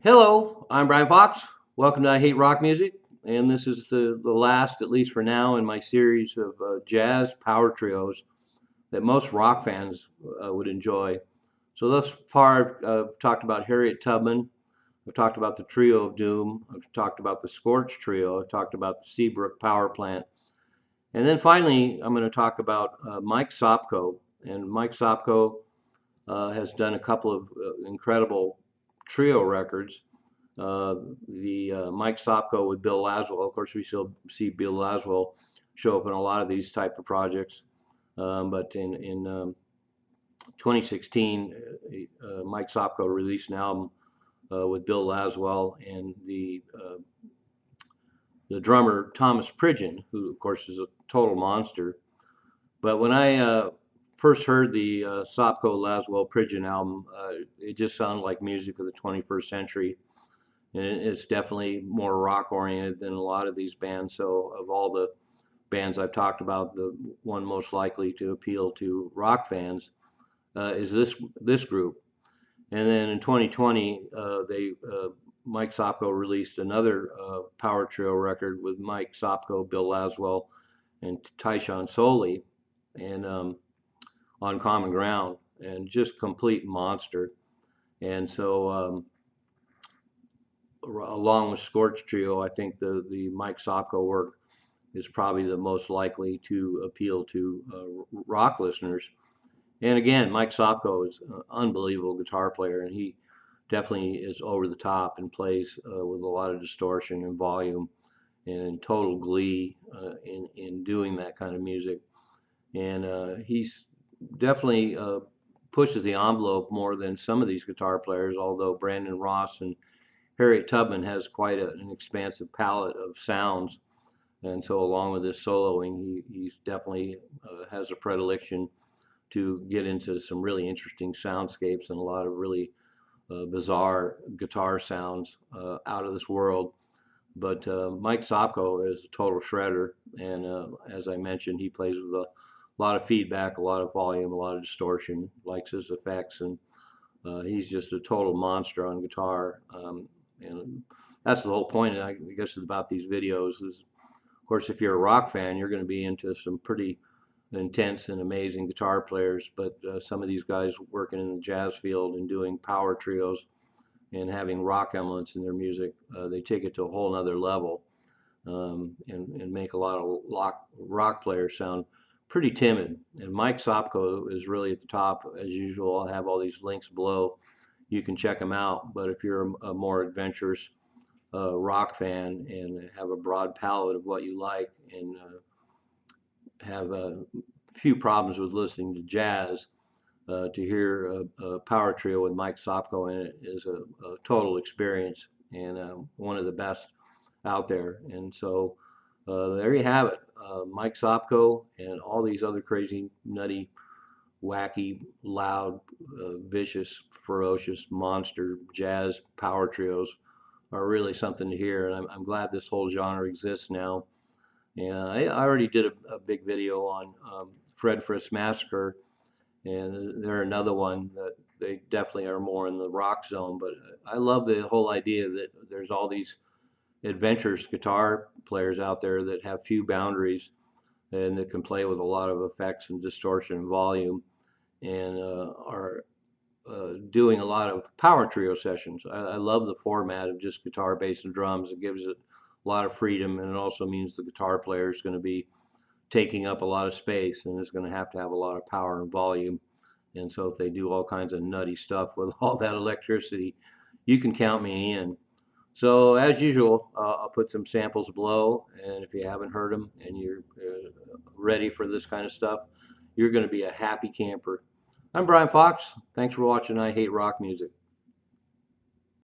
Hello, I'm Brian Fox. Welcome to I Hate Rock Music, and this is the last, at least for now, in my series of jazz power trios that most rock fans would enjoy. So thus far, I've talked about Harriet Tubman, I've talked about the Trio of Doom, I've talked about the Scorch Trio, I've talked about the Seabrook Power Plant, and then finally, I'm going to talk about Mike SOPKO. And Mike SOPKO has done a couple of incredible trio records. uh, the Mike Sopko with Bill Laswell. Of course, we still see Bill Laswell show up in a lot of these type of projects. But in 2016, Mike Sopko released an album with Bill Laswell and the drummer Thomas Pridgen, who of course is a total monster. But when I first heard the Sopko Laswell Pridgen album, it just sounded like music of the 21st century, and it's definitely more rock oriented than a lot of these bands. So of all the bands I've talked about, the one most likely to appeal to rock fans is this group. And then in 2020, they Mike Sopko released another power trio record with Mike Sopko, Bill Laswell, and Tyshawn Soley, and on Common Ground, and just complete monster. And so along with Scorch Trio, I think the Mike Sopko work is probably the most likely to appeal to rock listeners. And again, Mike Sopko is an unbelievable guitar player, and he definitely is over the top and plays with a lot of distortion and volume and total glee in doing that kind of music. And he's definitely pushes the envelope more than some of these guitar players, although Brandon Ross and Harriet Tubman has quite an expansive palette of sounds. And so, along with his soloing, he's definitely has a predilection to get into some really interesting soundscapes and a lot of really bizarre guitar sounds out of this world. But Mike Sopko is a total shredder, and as I mentioned, he plays with a lot of feedback, a lot of volume, a lot of distortion, likes his effects, and he's just a total monster on guitar. And that's the whole point, I guess, about these videos is, of course, if you're a rock fan, you're going to be into some pretty intense and amazing guitar players, but some of these guys working in the jazz field and doing power trios and having rock elements in their music, they take it to a whole nother level, and make a lot of rock players sound pretty timid. And Mike Sopko is really at the top, as usual. I'll have all these links below. You can check them out. But if you're a more adventurous rock fan and have a broad palette of what you like, and have a few problems with listening to jazz, to hear a power trio with Mike Sopko in it is a total experience, and one of the best out there. And so there you have it. Mike Sopko and all these other crazy, nutty, wacky, loud, vicious, ferocious, monster jazz power trios are really something to hear. And I'm glad this whole genre exists now. And I already did a big video on Fred Frisk Massacre, and they're another one that they definitely are more in the rock zone. But I love the whole idea that there's all these adventurous guitar players out there that have few boundaries and that can play with a lot of effects and distortion and volume, and are doing a lot of power trio sessions. I love the format of just guitar, bass, and drums. It gives it a lot of freedom, and it also means the guitar player is going to be taking up a lot of space and is going to have a lot of power and volume. And so if they do all kinds of nutty stuff with all that electricity, you can count me in. So as usual, I'll put some samples below, and if you haven't heard them and you're ready for this kind of stuff, you're going to be a happy camper. I'm Brian Fox. Thanks for watching I Hate Rock Music.